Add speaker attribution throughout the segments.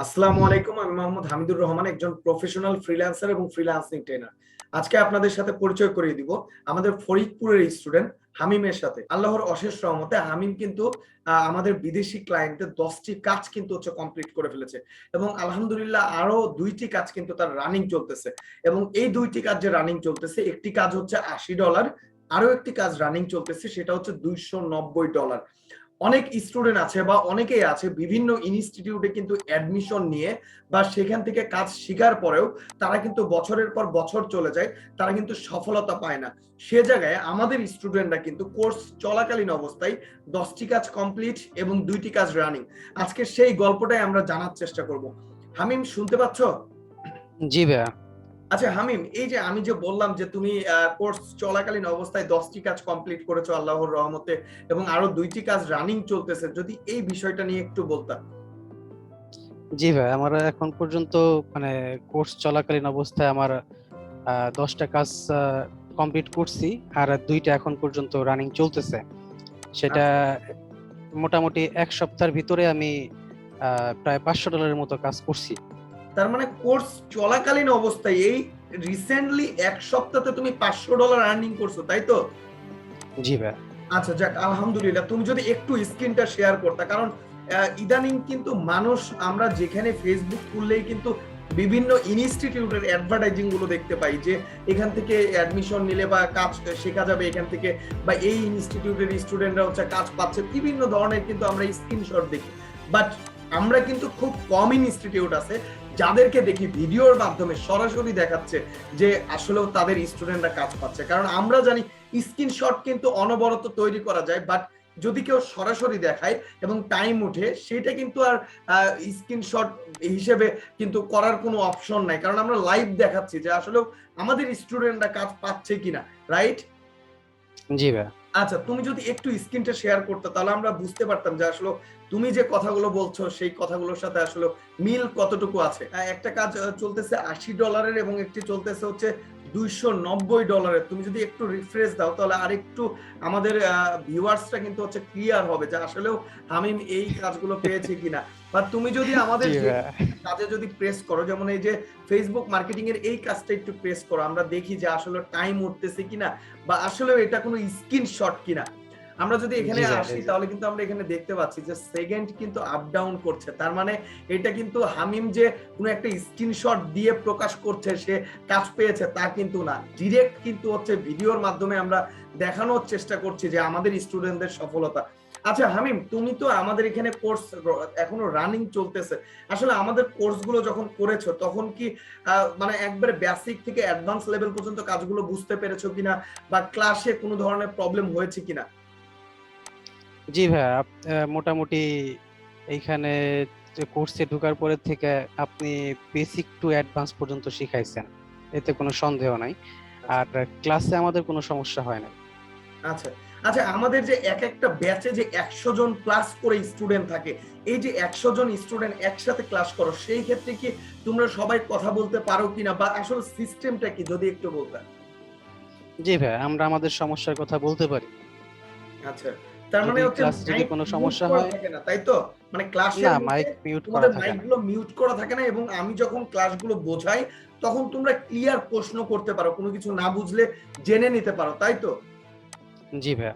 Speaker 1: আসসালামু আলাইকুম, আমি মোহাম্মদ হামিদুর রহমান, একজন প্রফেশনাল ফ্রিল্যান্সার এবং ফ্রিল্যান্সিং ট্রেনার। আজকে আপনাদের সাথে পরিচয় করিয়ে দিব আমাদের ফরিদপুরের স্টুডেন্ট হামিমের সাথে। আল্লাহর অশেষ রহমতে হামিম কিন্তু আমাদের বিদেশি ক্লায়েন্টের 10টি কাজ কিন্তু কমপ্লিট করে ফেলেছে এবং আলহামদুলিল্লাহ আরো 2টি কাজ কিন্তু তার রানিং চলতেছে। এবং এই 2টি কাজ যে রানিং চলতেছে, একটি কাজ হচ্ছে $80, আরো একটি কাজ রানিং চলতেছে সেটা হচ্ছে $290। অনেক স্টুডেন্ট আছে বা অনেকেই আছে বিভিন্ন ইনস্টিটিউটে কিন্তু অ্যাডমিশন নিয়ে বা সেখান থেকে কাজ শেখার পরেও তারা কিন্তু বছরের পর বছর চলে যায়, তারা কিন্তু সফলতা পায় না। সে জায়গায় আমাদের স্টুডেন্টরা কিন্তু কোর্স চলাকালীন অবস্থায় 10টি কাজ কমপ্লিট এবং 2টি কাজ রানিং। আজকে সেই গল্পটাই আমরা জানার চেষ্টা করব। হামিম, শুনতে পাচ্ছ?
Speaker 2: জি ভাইয়া।
Speaker 1: আচ্ছা হামিম, এই যে আমি যে বললাম যে তুমি কোর্স চলাকালীন অবস্থায় 10টি কাজ কমপ্লিট করেছো আল্লাহর রহমতে এবং আরো 2টি কাজ রানিং চলতেছে, যদি এই বিষয়টা নিয়ে একটু বলতা।
Speaker 2: জি ভাই, আমার এখন পর্যন্ত মানে কোর্স চলাকালীন অবস্থায় আমার 10টা কাজ কমপ্লিট করছি, আর 2টা এখন পর্যন্ত রানিং চলতেছে। সেটা
Speaker 1: আচ্ছা,
Speaker 2: মোটামুটি এক সপ্তাহের ভিতরে আমি প্রায় $500 মতো কাজ করছি।
Speaker 1: তার মানে কোর্স চলাকালীন অবস্থায় এই রিসেন্টলি এক সপ্তাহে তুমি $500 আর্নিং করছো, তাই তো?
Speaker 2: জি ভাই।
Speaker 1: আচ্ছা যাক, আলহামদুলিল্লাহ। তুমি যদি একটু স্ক্রিনটা শেয়ার করতে, কারণ ইদানিং কিন্তু মানুষ, আমরা যেখানে ফেসবুক খুললেই কিন্তু বিভিন্ন ইনস্টিটিউটের অ্যাডভার্টাইজিং গুলো দেখতে পাই যে এখান থেকে অ্যাডমিশন নিলে বা কাজ শেখা যাবে এখান থেকে, বা এই ইনস্টিটিউটের স্টুডেন্টরা কাজ পাচ্ছে, বিভিন্ন ধরনের কিন্তু আমরা স্ক্রিনশট দেখি। বাট আমরা কিন্তু খুব কম ইনস্টিটিউট আছে যাদেরকে দেখি ভিডিওর মাধ্যমে সরাসরি দেখাচ্ছে যে আসলেও তাদের স্টুডেন্টরা কাজ পাচ্ছে। কারণ আমরা জানি স্ক্রিনশট কিন্তু অনবরত তৈরি করা যায়, বাট যদি কেউ সরাসরি দেখায় এবং টাইম উঠে, সেটা কিন্তু আর স্ক্রিনশট হিসেবে কিন্তু করার কোনো অপশন নাই, কারণ আমরা লাইভ দেখাচ্ছি যে আসলে আমাদের স্টুডেন্টরা কাজ পাচ্ছে কিনা। রাইট?
Speaker 2: জি ভাই।
Speaker 1: আচ্ছা, তুমি যদি একটু স্ক্রিনটা শেয়ার করতে তাহলে আমরা বুঝতে পারতাম যে আসলে তুমি যে কথাগুলো বলছো সেই কথাগুলোর সাথে আসলে মিল কতটুকু আছে। একটা কাজ চলতেছে $80 এবং একটি চলতেছে হচ্ছে $290। তুমি যদি একটু রিফ্রেশ দাও তাহলে আরেকটু আমাদের ভিউয়ার্সটা কিন্তু ক্লিয়ার হবে যে আসলেও হামিম এই কাজগুলো পেয়েছে কিনা। বা তুমি যদি আমাদের
Speaker 2: জি
Speaker 1: যে
Speaker 2: ভাই।
Speaker 1: কাজে যদি প্রেস করো, যেমন এই যে ফেসবুক মার্কেটিং এর এই কাজটা একটু প্রেস করো, আমরা দেখি যে আসলে টাইম উঠতেছে কিনা বা আসলে এটা কোনো স্ক্রিনশট কিনা। আমরা যদি এখানে
Speaker 2: জি ভাই।
Speaker 1: আসি তাহলে কিন্তু আমরা এখানে দেখতে পাচ্ছি যে সেকেন্ড কিন্তু আপ ডাউন করছে। তার মানে এটা কিন্তু হামিম যে কোনো একটা স্ক্রিনশট দিয়ে প্রকাশ করছে সে কাজ পেয়েছে তা কিন্তু না, ডিরেক্ট কিন্তু ভিডিওর মাধ্যমে আমরা দেখানোর চেষ্টা করছি যে আমাদের স্টুডেন্টদের সফলতা। আচ্ছা হামিম, তুমি তো আমাদের এখানে কোর্স এখনো রানিং চলতেছে, আসলে আমাদের কোর্সগুলো যখন করেছো তখন কি মানে একবারে বেসিক থেকে অ্যাডভান্স লেভেল পর্যন্ত কাজগুলো বুঝতে পেরেছো কিনা, বা ক্লাসে কোনো ধরনের প্রবলেম হয়েছে কিনা?
Speaker 2: জি ভাই, মোটামুটি এইখানে কোর্সে ঢোকার পরে থেকে আপনি বেসিক টু অ্যাডভান্স পর্যন্ত শিখাইছেন, এতে কোনো সন্দেহ নাই।
Speaker 1: আচ্ছা
Speaker 2: আর ক্লাসে আমাদের কোনো সমস্যা হয় না।
Speaker 1: আচ্ছা আচ্ছা, আমাদের যে এক একটা ব্যাচে যে 100 জন প্লাস করে স্টুডেন্ট থাকে, এই যে 100 জন স্টুডেন্ট একসাথে ক্লাস করো, সেই ক্ষেত্রে কি তোমরা সবাই কথা বলতে পারো কিনা, বা আসলে সিস্টেমটা কি যদি একটু বলতে।
Speaker 2: জি ভাই, আমরা আমাদের সমস্যার কথা বলতে পারি।
Speaker 1: আচ্ছা, তার মানে
Speaker 2: যদি ক্লাসে যদি
Speaker 1: মাইক
Speaker 2: কোনো
Speaker 1: মিউট
Speaker 2: সমস্যা
Speaker 1: করা
Speaker 2: হয়,
Speaker 1: থাকে না, তাই তো? মানে ক্লাসের
Speaker 2: না,
Speaker 1: মধ্যে
Speaker 2: মাইক মিউট করা
Speaker 1: তোমাদের
Speaker 2: থাকে না।
Speaker 1: মাইকগুলো মিউট করা থাকে না এবং আমি যখন ক্লাসগুলো বোঝাই তখন তোমরা ক্লিয়ার প্রশ্ন করতে পারো, কোনো কিছু না বুঝলে জেনে নিতে পারো, তাই তো?
Speaker 2: জি ভাই।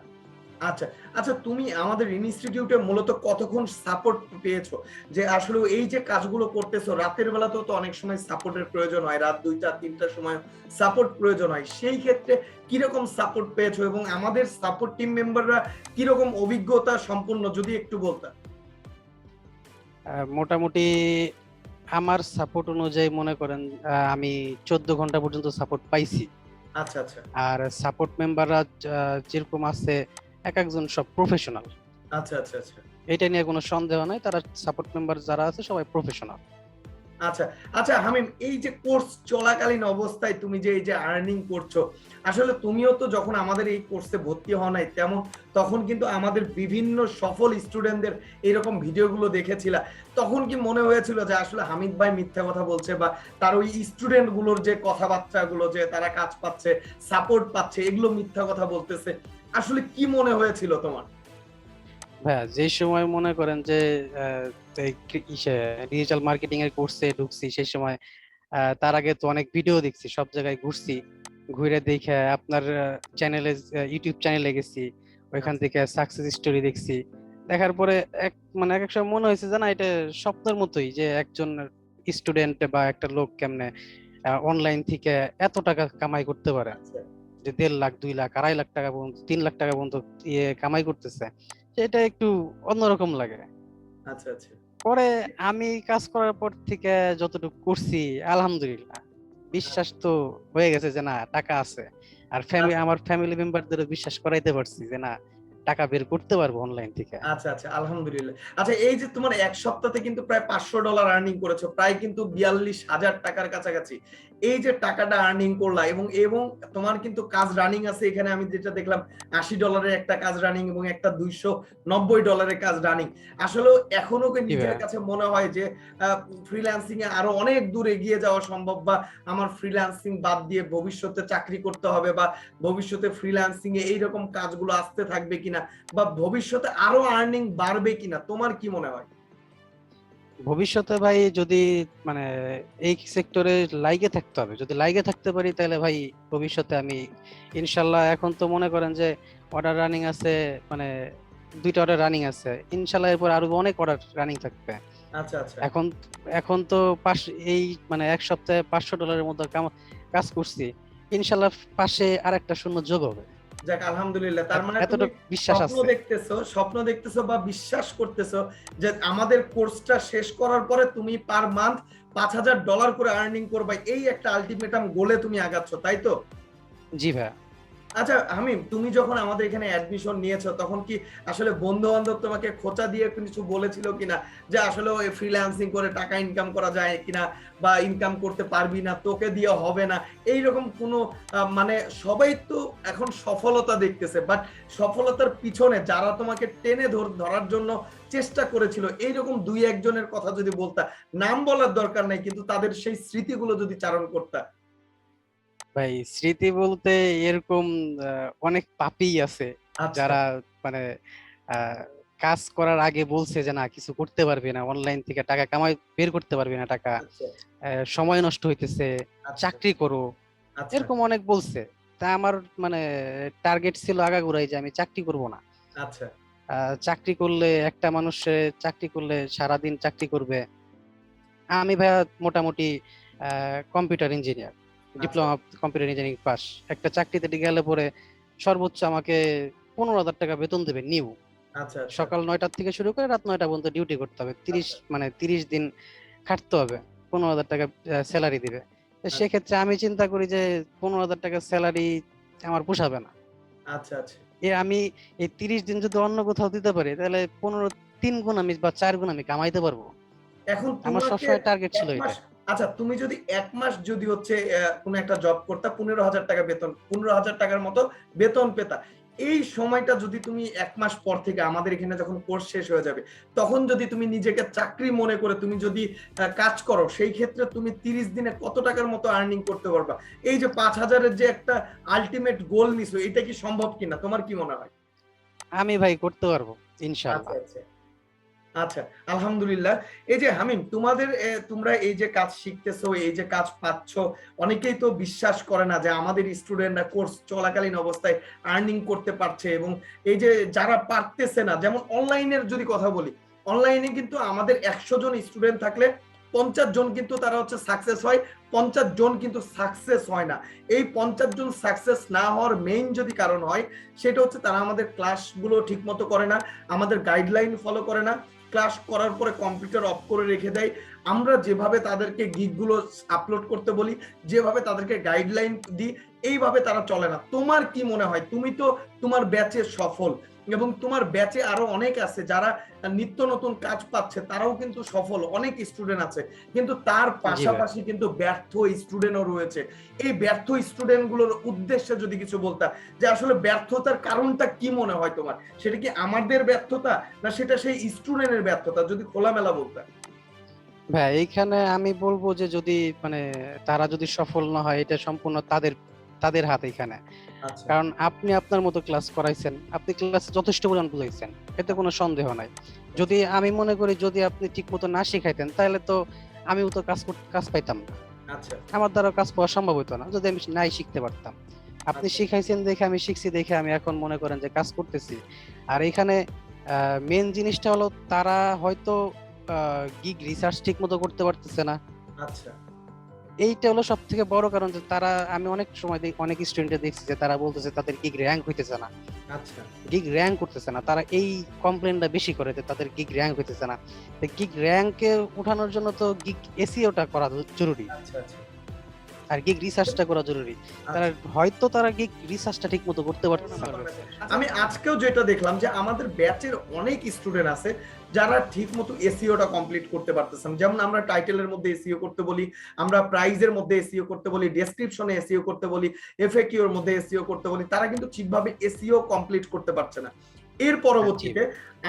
Speaker 1: আচ্ছা আচ্ছা, তুমি আমাদের ইনস্টিটিউটে মূলত কতক্ষণ সাপোর্ট পেয়েছো, যে আসলে এই যে কাজগুলো করতেছো রাতের বেলাতেও তো অনেক সময় সাপোর্টের প্রয়োজন হয়, রাত 2টা 3টার সময় সাপোর্ট প্রয়োজন হয়, সেই ক্ষেত্রে কিরকম সাপোর্ট পেয়েছো এবং আমাদের সাপোর্ট টিম মেম্বাররা কিরকম অভিজ্ঞতা সম্পন্ন, যদি একটু বলতে।
Speaker 2: মোটামুটি আমার সাপোর্ট অনুযায়ী মনে করেন আমি 14 ঘন্টা পর্যন্ত সাপোর্ট পাইছি।
Speaker 1: আচ্ছা আচ্ছা
Speaker 2: আর সাপোর্ট মেম্বাররা যেরকম আছে, এক একজন সব প্রফেশনাল।
Speaker 1: আচ্ছা আচ্ছা আচ্ছা
Speaker 2: এটা নিয়ে কোনো সন্দেহ নাই, তারা সাপোর্ট মেম্বার যারা আছে সবাই প্রফেশনাল।
Speaker 1: আচ্ছা আচ্ছা হামিম, এই যে কোর্স চলাকালীন অবস্থায় তুমি যে এই যে আর্নিং করছো, আসলে তুমিও তো যখন আমাদের এই কোর্সে ভর্তি হও নাই তেমন, তখন কিন্তু আমাদের বিভিন্ন সফল স্টুডেন্টদের এরকম ভিডিওগুলো দেখেছিলা, তখন কি মনে হয়েছিল যে আসলে হামিদ ভাই মিথ্যা কথা বলছে, বা তার ওই স্টুডেন্ট গুলোর যে কথাবার্তাগুলো যে তারা কাজ পাচ্ছে সাপোর্ট পাচ্ছে এগুলো মিথ্যা কথা বলতেছে, আসলে কি মনে হয়েছিল তোমার?
Speaker 2: ভাইয়া যে সময় মনে করেন যে ডিজিটাল মার্কেটিং এর কোর্সে ঢুকছি, সেই সময় তার আগে তো অনেক ভিডিও দেখছি, সব জায়গায় ঘুরছি, ঘুরে দেখে আপনার চ্যানেলে, ইউটিউব চ্যানেলে গেছি, ওইখান
Speaker 1: আচ্ছা
Speaker 2: থেকে সাকসেস স্টোরি দেখছি। দেখার পরে এক এক সময় মনে হয়েছে যে না, এটা স্বপ্নের মতোই, যে একজন স্টুডেন্ট বা একটা লোক কেমনে অনলাইন থেকে এত টাকা কামাই করতে পারে,
Speaker 1: আচ্ছা
Speaker 2: যে 1.5 লাখ 2 লাখ 2.5 লাখ টাকা পর্যন্ত 3 লাখ টাকা পর্যন্ত কামাই করতেছে, সেটা একটু অন্যরকম লাগে।
Speaker 1: আচ্ছা আচ্ছা
Speaker 2: পরে আমি কাজ করার পর থেকে যতটুকু করছি, আলহামদুলিল্লাহ বিশ্বাস তো হয়ে গেছে যে না, টাকা আছে। আর
Speaker 1: আচ্ছা
Speaker 2: আমার ফ্যামিলি মেম্বারদেরও বিশ্বাস করাইতে পারছি যে না, টাকা বের করতে পারবো অনলাইন থেকে।
Speaker 1: আচ্ছা আচ্ছা আলহামদুলিল্লাহ। আচ্ছা, এই যে তোমার এক সপ্তাহে কিন্তু প্রায় $500 আর্নিং করেছো, প্রায় কিন্তু 42,000 টাকার কাছাকাছি। এই যে টাকাটা আর্নিং করলা, এবং এবং তোমার কিন্তু কাজ রানিং আছে এখানে, আমি যেটা দেখলাম $80 একটা কাজ রানিং এবং একটা $290 কাজ রানিং। আসলে এখনো কি
Speaker 2: জি
Speaker 1: নিজের
Speaker 2: ভাইয়া।
Speaker 1: কাছে মনে হয় যে ফ্রিল্যান্সিং এ আরো অনেক দূর এগিয়ে যাওয়া সম্ভব, বা আমার ফ্রিল্যান্সিং বাদ দিয়ে ভবিষ্যতে চাকরি করতে হবে, বা ভবিষ্যতে ফ্রিল্যান্সিং এ এইরকম কাজগুলো আসতে থাকবে কিনা, বা ভবিষ্যতে আরো আর্নিং বাড়বে কিনা, তোমার কি মনে হয়?
Speaker 2: ভবিষ্যতে ভাই যদি মানে এই সেক্টরে লাইগে থাকতে হবে, যদি লাইগে থাকতে পারি তাহলে ভাই ভবিষ্যতে আমি ইনশাল্লাহ, এখন তো মনে করেন যে অর্ডার রানিং আছে, মানে 2টা অর্ডার রানিং আছে, ইনশাল্লাহ এরপর আরো অনেক অর্ডার রানিং থাকবে।
Speaker 1: আচ্ছা আচ্ছা
Speaker 2: এখন এখন তো এই এক সপ্তাহে $500 মতো কাজ করছি, ইনশাল্লাহ পাশে আর একটা শূন্য যোগ হবে।
Speaker 1: যাক আলহামদুলিল্লাহ, তার মানে তুমি
Speaker 2: এতটুকু বিশ্বাস আছে।
Speaker 1: স্বপ্ন দেখতেছো বা বিশ্বাস করতেছো যে আমাদের কোর্সটা শেষ করার পরে তুমি পার মান্থ $5,000 করে আর্নিং করবে, এই একটা আলটিমেটাম গোলে তুমি আগাচ্ছ, তাই তো?
Speaker 2: জি ভাই।
Speaker 1: আচ্ছা হামিম, তুমি যখন আমাদের এখানে অ্যাডমিশন নিয়েছো, তখন কি আসলে বন্ধু বান্ধব তোমাকে খোঁচা দিয়ে কিছু বলেছিল কিনা, যে আসলে ওই ফ্রিল্যান্সিং করে টাকা ইনকাম করা যায় কিনা, বা ইনকাম করতে পারবি না, তোকে দিয়ে হবে না, এইরকম কোনো মানে সবাই তো এখন সফলতা দেখতেছে, বাট সফলতার পিছনে যারা তোমাকে টেনে ধরার জন্য চেষ্টা করেছিল, এইরকম দুই একজনের কথা যদি বলতা, নাম বলার দরকার নাই, কিন্তু তাদের সেই স্মৃতিগুলো যদি চারণ করতা।
Speaker 2: ভাই স্মৃতি বলতে এরকম অনেক পাপী আছে,
Speaker 1: আচ্ছা
Speaker 2: যারা মানে আহ, কাজ করার আগে বলছে যে না, কিছু করতে পারবি না, অনলাইন থেকে টাকা কামাই বের করতে পারবি না টাকা,
Speaker 1: আচ্ছা
Speaker 2: সময় নষ্ট হইতেছে,
Speaker 1: আচ্ছা
Speaker 2: চাকরি করো,
Speaker 1: আচ্ছা
Speaker 2: এরকম অনেক বলছে। তা আমার মানে টার্গেট ছিল আগাগোড়াই যে আমি চাকরি করব না।
Speaker 1: আচ্ছা
Speaker 2: চাকরি করলে, একটা মানুষের চাকরি করলে সারাদিন চাকরি করবে। আমি ভাইয়া মোটামুটি কম্পিউটার ইঞ্জিনিয়ার,
Speaker 1: আচ্ছা
Speaker 2: ডিপ্লোমা কম্পিউটার ইঞ্জিনিয়ারিং পাস। একটা চাকরিতে গেলে পরে সর্বোচ্চ আমাকে 15,000 টাকা বেতন দেবে নিউ।
Speaker 1: আচ্ছা আচ্ছা
Speaker 2: সকাল 9টা থেকে শুরু করে রাত 9টা পর্যন্ত ডিউটি করতে হবে,
Speaker 1: আচ্ছা
Speaker 2: 30 দিন খাটতে হবে, 15,000 টাকা স্যালারি দিবে। তো
Speaker 1: আচ্ছা
Speaker 2: সেক্ষেত্রে আমি চিন্তা করি যে 15,000 টাকা স্যালারি আমার পোষাবে না।
Speaker 1: আচ্ছা আচ্ছা
Speaker 2: আমি এই 30 দিন যদি অন্য কোথাও দিতে পারি, তাহলে 3 গুণ আমি বা 4 গুণ আমি কামাইতে পারবো।
Speaker 1: এখন
Speaker 2: আমার
Speaker 1: তোমাকে
Speaker 2: সবসময় টার্গেট ছিল
Speaker 1: এক মাস,
Speaker 2: এটা।
Speaker 1: আচ্ছা তুমি যদি এক মাস যদি হচ্ছে কোনো একটা জব করতা, 15,000 টাকা বেতন, 15,000 টাকার মতো বেতন পেতা, এই সময়টা যদি তুমি এক মাস পর থেকে আমাদের এখানে যখন কোর্স শেষ হয়ে যাবে, তখন যদি তুমি নিজেকে চাকরি মনে করে তুমি যদি কাজ করো, সেই ক্ষেত্রে তুমি 30 দিনে কত টাকার মতো আর্নিং করতে পারবা? এই যে 5,000-এর যে একটা আলটিমেট গোল নিছো, এটা কি সম্ভব কিনা, তোমার কি মনে হয়?
Speaker 2: আমি ভাই করতে পারবো
Speaker 1: আচ্ছা
Speaker 2: ইনশাল্লাহ।
Speaker 1: আচ্ছা আচ্ছা আলহামদুলিল্লাহ। এই যে হামিম, তোমাদের তোমরা এই যে কাজ শিখতেছো, এই যে কাজ পাচ্ছ, অনেকেই তো বিশ্বাস করে না যে আমাদের স্টুডেন্টরা কোর্স চলাকালীন অবস্থায় আর্নিং করতে পারছে, এবং এই যে যারা পারতেছে না, যেমন অনলাইনের যদি কথা বলি, অনলাইনে কিন্তু আমাদের 100 জন স্টুডেন্ট থাকলে 50 জন কিন্তু তারা হচ্ছে সাকসেস হয়, 50 জন কিন্তু সাকসেস হয় না। এই 50 জন সাকসেস না হওয়ার মেইন যদি কারণ হয়, সেটা হচ্ছে তারা আমাদের ক্লাসগুলো ঠিক মতো করে না, আমাদের গাইডলাইন ফলো করে না, ক্লাস করার পরে কম্পিউটার অফ করে রেখে দেয়, আমরা যেভাবে তাদেরকে গিগগুলো আপলোড করতে বলি, যেভাবে তাদেরকে গাইডলাইন দিই, এইভাবে তারা চলে না। তোমার কি মনে হয়? তুমি তো তোমার ব্যাচে সফল, এবং তোমার ব্যাচে আরো অনেক আছে যারা নিত্য নতুন কাজ পাচ্ছে, তারাও কিন্তু সফল, অনেক স্টুডেন্ট আছে, কিন্তু তার
Speaker 2: জি ভাই।
Speaker 1: পাশাপাশি কিন্তু ব্যর্থ স্টুডেন্টও রয়েছে। এই ব্যর্থ স্টুডেন্টগুলোর উদ্দেশ্যে যদি কিছু বলতা, যে আসলে ব্যর্থতার কারণটা কি মনে হয় তোমার? সেটা কি আমাদের ব্যর্থতা, না সেটা সেই স্টুডেন্টের ব্যর্থতা, যদি খোলামেলা বলতে?
Speaker 2: ভাই এইখানে আমি বলবো যে যদি মানে তারা যদি সফল না হয়, এটা সম্পূর্ণ তাদের তাদের হাত এখানে।
Speaker 1: আচ্ছা
Speaker 2: কারণ আপনি আপনার মতো ক্লাস করাইছেন, আপনি ক্লাসে যথেষ্ট পরিমাণ বুঝাইছেন, এতে কোনো সন্দেহ নাই। যদি আমি মনে করি যদি আপনি ঠিক মতো না শিখাইতেন তাহলে তো আমিও তো কাজ পাইতাম না,
Speaker 1: আচ্ছা
Speaker 2: আমার দ্বারা কাজ পাওয়া সম্ভব হতো না যদি আমি নাই শিখতে পারতাম। আপনি
Speaker 1: আচ্ছা
Speaker 2: শিখাইছেন দেখে আমি শিখছি দেখে আমি এখন মনে করেন যে কাজ করতেছি। আর এখানে মেন জিনিসটা হলো তারা হয়তো গিগ রিসার্চ ঠিক মতো করতে পারতেছে না।
Speaker 1: আচ্ছা
Speaker 2: এইটা হলো সব থেকে বড় কারণ যে তারা, আমি অনেক সময় অনেক স্টুডেন্টদের দেখছি যে তারা বলতেছে তাদের গিগ র্যাঙ্ক হইতেছে না,
Speaker 1: আচ্ছা
Speaker 2: গিগ র্যাঙ্ক করতেছে না। তারা এই কমপ্লেনটা বেশি করে যে তাদের গিগ র্যাঙ্ক হইতেছে না। গিগ র্যাঙ্কে উঠানোর জন্য তো গিগ এসইওটা করা জরুরি,
Speaker 1: আচ্ছা আচ্ছা
Speaker 2: আর গিগ রিসার্চটা করা জরুরি। তারা
Speaker 1: আচ্ছা
Speaker 2: হয়তো তারা গিগ রিসার্চটা ঠিক মতো করতে পারতেছে না।
Speaker 1: আমি আজকেও যেটা দেখলাম যে আমাদের ব্যাচের অনেক স্টুডেন্ট আছে যারা ঠিক মতো এসইওটা কমপ্লিট করতে পারতেছেন। যেমন আমরা টাইটেলের মধ্যে এসইও করতে বলি, আমরা প্রাইজের মধ্যে এসইও করতে বলি, ডেসক্রিপশনে এসইও করতে বলি, এফএকিউ এর মধ্যে এসইও করতে বলি, তারা কিন্তু ঠিকভাবে এসইও কমপ্লিট করতে পারছে না। এর পরবর্তীতে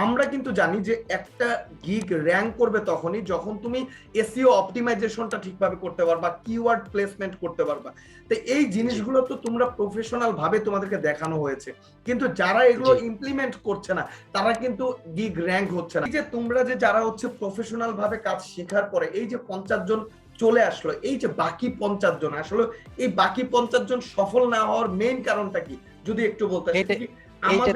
Speaker 1: আমরা কিন্তু জানি যে একটা গিগ র্যাঙ্ক করবে তখনই যখন তুমি এসইও অপটিমাইজেশনটা ঠিকভাবে করতে পারবা, কিওয়ার্ড প্লেসমেন্ট করতে পারবা। তো এই জিনিসগুলো তো তোমরা প্রফেশনাল ভাবে তোমাদেরকে দেখানো হয়েছে, কিন্তু যারা এগুলো ইমপ্লিমেন্ট করছে না তারা কিন্তু গিগ র্যাঙ্ক হচ্ছে না। এই যে তোমরা যে যারা হচ্ছে প্রফেশনাল ভাবে কাজ শেখার পরে এই যে 50 জন চলে আসলো, এই যে বাকি 50 জন আসলে এই বাকি 50 জন সফল না হওয়ার মেইন কারণটা কি যদি একটু বলতে? আমাদের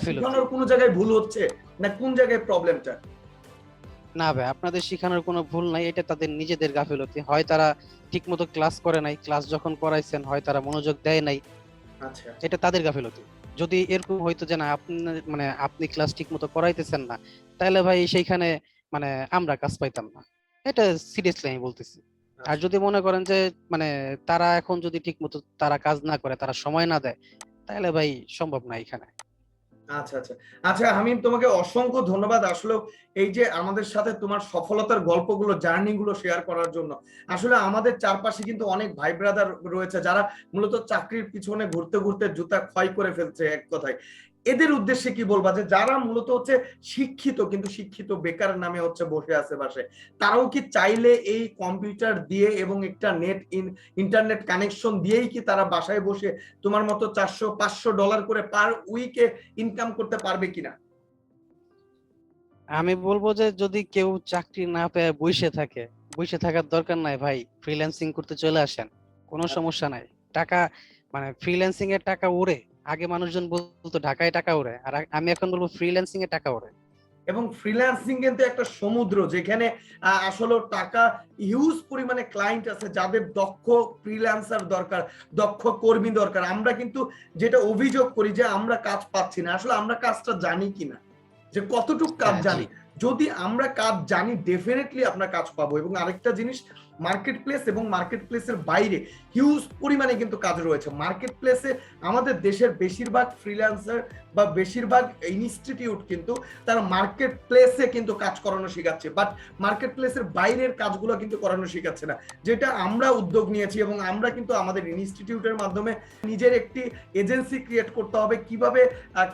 Speaker 1: শেখানোর কোন জায়গায় ভুল হচ্ছে না কোন জায়গায় প্রবলেমটা?
Speaker 2: না ভাই, আপনাদের শেখানোর কোনো ভুল নাই, এটা তাদের নিজেদের গাফিলতি। হয় তারা ঠিকমতো ক্লাস করে নাই, ক্লাস যখন করাইছেন হয় তারা মনোযোগ দেয় নাই,
Speaker 1: আচ্ছা
Speaker 2: এটা তাদের গাফিলতি। যদি এরকম হইতো যে না আপনি মানে আপনি ক্লাস ঠিকমতো করাইতেছেন না, তাহলে ভাই সেইখানে মানে আমরা কাজ পাইতাম না, এটা সিরিয়াসলি আমি বলতেছি। আর
Speaker 1: আচ্ছা
Speaker 2: যদি মনে করেন যে মানে তারা এখন যদি ঠিকমতো তারা কাজ না করে, তারা সময় না দেয়, তাহলে ভাই সম্ভব না এখানে।
Speaker 1: আচ্ছা আচ্ছা আচ্ছা হামিম, তোমাকে অসংখ্য ধন্যবাদ আসলে এই যে আমাদের সাথে তোমার সফলতার গল্পগুলো, জার্নি গুলো শেয়ার করার জন্য। আসলে আমাদের চারপাশে কিন্তু অনেক ভাই ব্রাদার রয়েছে যারা মূলত চাকরির পিছনে ঘুরতে ঘুরতে জুতা ক্ষয় করে ফেলছে এক কথায়। এদের উদ্দেশ্যে কি বলবা যে যারা মূলত হচ্ছে শিক্ষিত কিন্তু শিক্ষিত বেকার নামে হচ্ছে বসে আছে বাসে, তারাও কি চাইলে এই কম্পিউটার দিয়ে এবং একটা ইন্টারনেট কানেকশন দিয়েই কি তারা বাসায় বসে তোমার মতো $400-500 করে পার উইকে ইনকাম করতে পারবে কিনা?
Speaker 2: আমি বলবো যে যদি কেউ চাকরি না পেয়ে বসে থাকে, বসে থাকার দরকার নাই ভাই, ফ্রিল্যান্সিং করতে চলে আসেন, কোনো সমস্যা নাই। টাকা মানে ফ্রিল্যান্সিং এর টাকা উড়ে। আগে মানুষজন বলতো ঢাকায় টাকা উড়ে, আর আমি এখন বলবো ফ্রিল্যান্সিং এ টাকা উড়ে।
Speaker 1: এবং ফ্রিল্যান্সিং কিন্তু একটা সমুদ্র যেখানে আসলে টাকা হিউজ পরিমাণে ক্লায়েন্ট আছে যাদের দক্ষ ফ্রিল্যান্সার দরকার, দক্ষ কর্মী দরকার। আমরা কিন্তু যেটা অভিযোগ করি যে আমরা কাজ পাচ্ছি না, আসলে আমরা কাজটা জানি কিনা, যে কতটুকু কাজ
Speaker 2: হ্যাঁ, জি।
Speaker 1: জানি। যদি আমরা কাজ জানি ডেফিনেটলি আমরা কাজ পাবো। এবং আরেকটা জিনিস, মার্কেট প্লেস এবং মার্কেট প্লেসের বাইরে হিউজ পরিমাণে কিন্তু কাজ রয়েছে। মার্কেট প্লেসে আমাদের দেশের বেশিরভাগ ফ্রিল্যান্সার বা বেশিরভাগ ইনস্টিটিউট কিন্তু তারা মার্কেট প্লেসে কিন্তু কাজ করানো শেখাচ্ছে, বাট মার্কেট প্লেসের বাইরের কাজগুলো কিন্তু করানো শেখাচ্ছে না, যেটা আমরা উদ্যোগ নিয়েছি। এবং আমরা কিন্তু আমাদের ইনস্টিটিউটের মাধ্যমে নিজের একটি এজেন্সি ক্রিয়েট করতে হবে, কিভাবে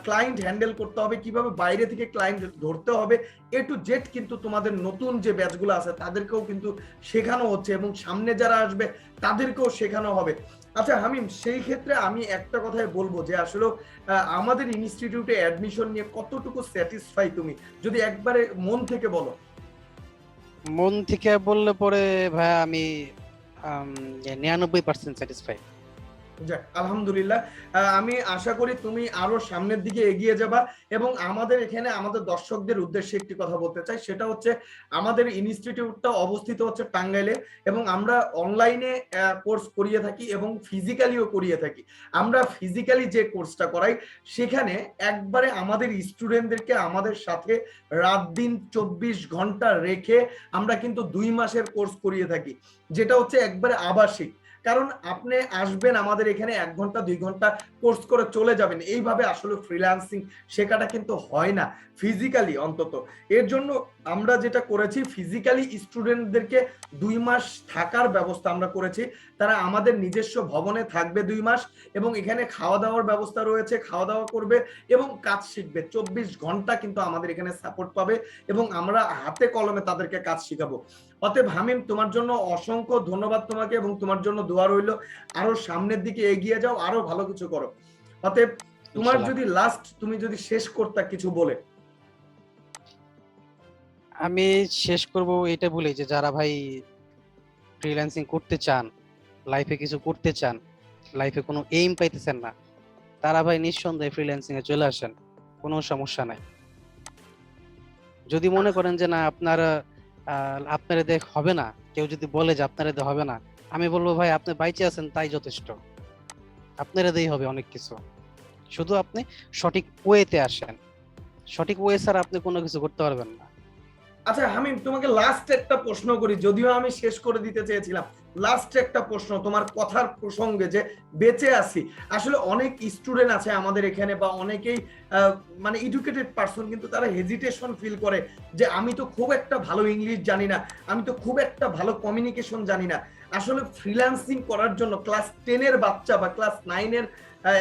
Speaker 1: ক্লায়েন্ট হ্যান্ডেল করতে হবে, কিভাবে বাইরে থেকে ক্লায়েন্ট ধরতে হবে, এ টু জেড কিন্তু তোমাদের নতুন যে ব্যাচগুলো আছে তাদেরকেও কিন্তু শেখানো হচ্ছে এবং সামনে যারা আসবে তাদেরকেও শেখানো হবে। আচ্ছা হামিম, সেই ক্ষেত্রে আমি একটা কথাই বলবো যে আসলে আমাদের ইনস্টিটিউটে অ্যাডমিশন নিয়ে কতটুকু স্যাটিসফাই তুমি, যদি একবারে মন থেকে বলো?
Speaker 2: মন থেকে বললে পরে ভাই আমি 99% স্যাটিসফাই।
Speaker 1: যাক আলহামদুলিল্লাহ। আমি আশা করি তুমি আরো সামনের দিকে এগিয়ে যাবা। এবং আমাদের এখানে আমাদের দর্শকদের উদ্দেশ্যে একটি কথা বলতে চাই, সেটা হচ্ছে আমাদের ইনস্টিটিউটটা অবস্থিত হচ্ছে টাঙ্গাইলে এবং আমরা অনলাইনে কোর্স করিয়ে থাকি এবং ফিজিক্যালিও করিয়ে থাকি। আমরা ফিজিক্যালি যে কোর্সটা করাই সেখানে একবারে আমাদের স্টুডেন্টদেরকে আমাদের সাথে রাত দিন 24 ঘন্টা রেখে আমরা কিন্তু 2 মাসের কোর্স করিয়ে থাকি, যেটা হচ্ছে একবারে আবাসিক। কারণ আপনি আসবেন আমাদের এখানে 1 ঘন্টা 2 ঘন্টা কোর্স করে চলে যাবেন, এইভাবে আসলে ফ্রিল্যান্সিং শেখাটা কিন্তু হয় না ফিজিক্যালি অন্তত। এর জন্য আমরা যেটা করেছি, ফিজিক্যালি স্টুডেন্টদেরকে 2 মাস থাকার ব্যবস্থা আমরা করেছি। তারা আমাদের নিজস্ব ভবনে থাকবে 2 মাস এবং এখানে খাওয়া দাওয়ার ব্যবস্থা রয়েছে, খাওয়া দাওয়া করবে এবং কাজ শিখবে। 24 ঘন্টা কিন্তু আমাদের এখানে সাপোর্ট পাবে এবং আমরা হাতে কলমে তাদেরকে কাজ শিখাবো। অতএব হামিম, তোমার জন্য অসংখ্য ধন্যবাদ তোমাকে এবং তোমার জন্য দোয়া রইল। আরো সামনের দিকে এগিয়ে যাও, আরো ভালো কিছু করো। অতএব তোমার
Speaker 2: ইনশাল্লাহ।
Speaker 1: যদি লাস্ট তুমি যদি শেষ করতা কিছু বলে।
Speaker 2: আমি শেষ করব এটা বলি যে যারা ভাই ফ্রিল্যান্সিং করতে চান, লাইফে কিছু করতে চান, লাইফে কোনো এইম পাইতেছেন না, তারা ভাই নিঃসন্দেহে ফ্রিল্যান্সিং এ চলে আসেন, কোনো সমস্যা নাই। যদি মনে করেন যে না আপনার আপনার দেখ হবে না, কেউ যদি বলে যে আপনার এতে হবে না, আমি বলবো ভাই আপনি বাইচে আছেন তাই যথেষ্ট, আপনার এতেই হবে অনেক কিছু। শুধু আপনি সঠিক ওয়েতে আসেন, সঠিক ওয়ে ছাড়া আপনি কোনো কিছু করতে পারবেন না।
Speaker 1: আচ্ছা হামিম, তোমাকে লাস্ট একটা প্রশ্ন করি, যদিও আমি শেষ করে দিতে চেয়েছিলাম। লাস্ট একটা প্রশ্ন তোমার কথার প্রসঙ্গে, যে বেঁচে আছি, আসলে অনেক স্টুডেন্ট আছে আমাদের এখানে বা অনেকেই মানে এডুকেটেড পারসন, কিন্তু তারা হেজিটেশন ফিল করে যে আমি তো খুব একটা ভালো ইংলিশ জানি না, আমি তো খুব একটা ভালো কমিউনিকেশন জানি না। আসলে ফ্রিল্যান্সিং করার জন্য ক্লাস 10 এর বাচ্চা বা ক্লাস 9 এর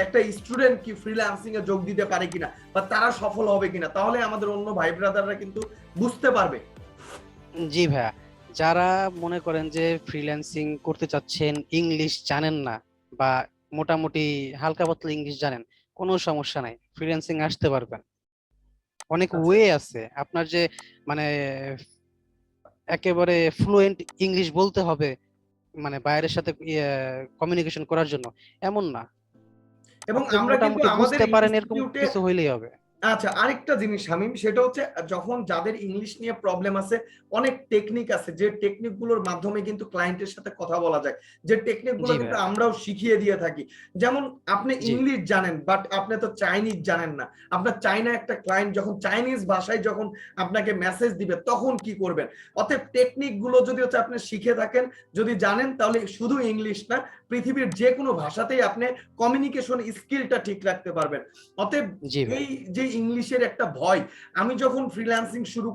Speaker 1: একটা স্টুডেন্ট কি ফ্রিল্যান্সিং এ যোগ দিতে পারে কিনা, বা তারা সফল হবে কিনা, তাহলে আমাদের অন্য ভাই ব্রাদাররা কিন্তু বুঝতে পারবে।
Speaker 2: জি ভাইয়া, যারা মনে করেন যে ফ্রিল্যান্সিং করতে চাচ্ছেন, ইংলিশ জানেন না বা মোটামুটি হালকা পাতলা ইংলিশ জানেন, কোনো সমস্যা নাই, ফ্রিল্যান্সিং আসতে পারবেন। অনেক
Speaker 1: আচ্ছা
Speaker 2: ওয়ে আছে। আপনার যে মানে একেবারে ফ্লুয়েন্ট ইংলিশ বলতে হবে মানে বাইরের সাথে কমিউনিকেশন করার জন্য, এমন না।
Speaker 1: এবং
Speaker 2: আপনি
Speaker 1: আমরা কিন্তু
Speaker 2: মোটামুটি
Speaker 1: আমাদের
Speaker 2: বুঝতে পারেন এরকম
Speaker 1: ইনস্টিটিউটে,
Speaker 2: কিছু হইলেই হবে।
Speaker 1: আচ্ছা আরেকটা জিনিস শামীম, সেটা হচ্ছে যখন যাদের ইংলিশ নিয়ে প্রবলেম আছে, অনেক টেকনিক আছে যে টেকনিক গুলোর মাধ্যমে কিন্তু ক্লায়েন্টের সাথে কথা বলা যায়, যে টেকনিক গুলো
Speaker 2: জি
Speaker 1: কিন্তু
Speaker 2: ভাইয়া।
Speaker 1: আমরাও শিখিয়ে দিয়ে থাকি। যেমন আপনি
Speaker 2: জি
Speaker 1: ইংলিশ জানেন বাট আপনি তো চাইনিজ জানেন না, আপনার চাইনা একটা ক্লায়েন্ট যখন চাইনিজ ভাষায় যখন আপনাকে মেসেজ দিবে তখন কি করবেন। অতএব টেকনিক গুলো যদি হচ্ছে আপনি শিখে থাকেন, যদি জানেন, তাহলে শুধু ইংলিশ না, পৃথিবীর যে কোনো ভাষাতেই আপনি কমিউনিকেশন স্কিলটা ঠিক রাখতে পারবেন। অতএব
Speaker 2: জি ভাই।
Speaker 1: এই যে ইংলিশের একটা ভয়, আমি যখন ফ্রিল্যান্সিং শুরু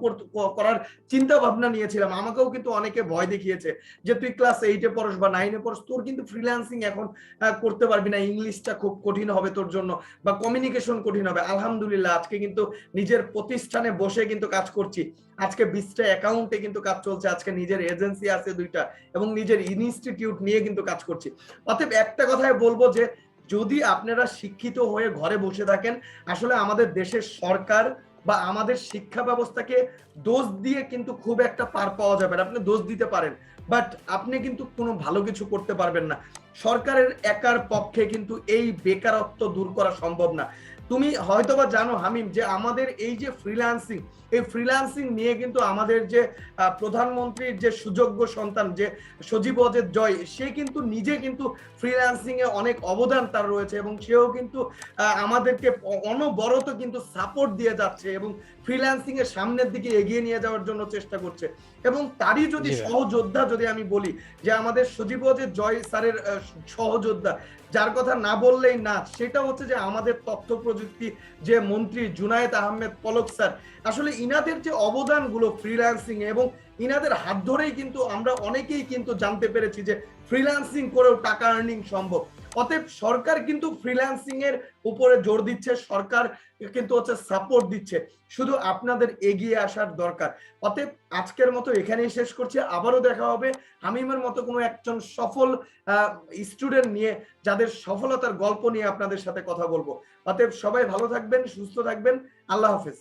Speaker 1: করার চিন্তা ভাবনা নিয়েছিলাম, আমাকেও কিন্তু অনেকে ভয় দেখিয়েছে যে তুই ক্লাস 8 এ পড়স বা 9 এ পড়স, তোর কিন্তু ফ্রিল্যান্সিং এখন করতে পারবি না, ইংলিশটা খুব কঠিন হবে তোর জন্য বা কমিউনিকেশন কঠিন হবে। আলহামদুলিল্লাহ আজকে কিন্তু নিজের প্রতিষ্ঠানে বসে কিন্তু কাজ করছি, আজকে 20টা অ্যাকাউন্টে কিন্তু কাজ চলছে, আজকে নিজের এজেন্সি আছে 2টা এবং নিজের ইনস্টিটিউট নিয়ে কিন্তু কাজ করছি। অতএব একটা কথাই বলবো যে যদি আপনারা শিক্ষিত হয়ে ঘরে বসে থাকেন, আসলে আমাদের দেশের সরকার বা আমাদের শিক্ষা ব্যবস্থাকে দোষ দিয়ে কিন্তু খুব একটা পার পাওয়া যাবে না। আপনি দোষ দিতে পারেন বাট আপনি কিন্তু কোনো ভালো কিছু করতে পারবেন না। সরকারের একার পক্ষে কিন্তু এই বেকারত্ব দূর করা সম্ভব না। তুমি হয়তোবা জানো হামিম যে আমাদের এই যে ফ্রিল্যান্সিং, এই ফ্রিল্যান্সিং নিয়ে কিন্তু আমাদের যে প্রধানমন্ত্রীর যে সুযোগ্য সন্তান, যে সজীব অজের জয়, সে কিন্তু নিজে কিন্তু ফ্রিল্যান্সিং এ অনেক অবদান তার রয়েছে এবং সেও কিন্তু আমাদেরকে অনবরত কিন্তু সাপোর্ট দিয়ে যাচ্ছে এবং ফ্রিল্যান্সিং এর সামনের দিকে এগিয়ে নিয়ে যাওয়ার জন্য চেষ্টা করছে। এবং তারই যদি
Speaker 2: জি ভাই।
Speaker 1: সহযোদ্ধা যদি আমি বলি, যে আমাদের সজীব অজের জয় স্যারের সহযোদ্ধা, যার কথা না বললেই না, সেটা হচ্ছে যে আমাদের তথ্য প্রযুক্তি যে মন্ত্রী জুনায়েদ আহমেদ পলক স্যার। আসলে ইনাদের যে অবদানগুলো ফ্রিল্যান্সিং এ, এবং ইনাদের হাত ধরেই কিন্তু আমরা অনেকেই কিন্তু জানতে পেরেছি যে ফ্রিল্যান্সিং করেও টাকা আর্নিং সম্ভব। অতএব সরকার কিন্তু ফ্রিল্যান্সিং এর উপরে জোর দিচ্ছে, সরকার কিন্তু হচ্ছে সাপোর্ট দিচ্ছে, শুধু আপনাদের এগিয়ে আসার দরকার। অতএব আজকের মতো এখানেই শেষ করছি, আবারও দেখা হবে হামিমের মতো কোনো একজন সফল স্টুডেন্ট নিয়ে, যাদের সফলতার গল্প নিয়ে আপনাদের সাথে কথা বলবো। অতএব সবাই ভালো থাকবেন, সুস্থ থাকবেন, আল্লাহ হাফেজ।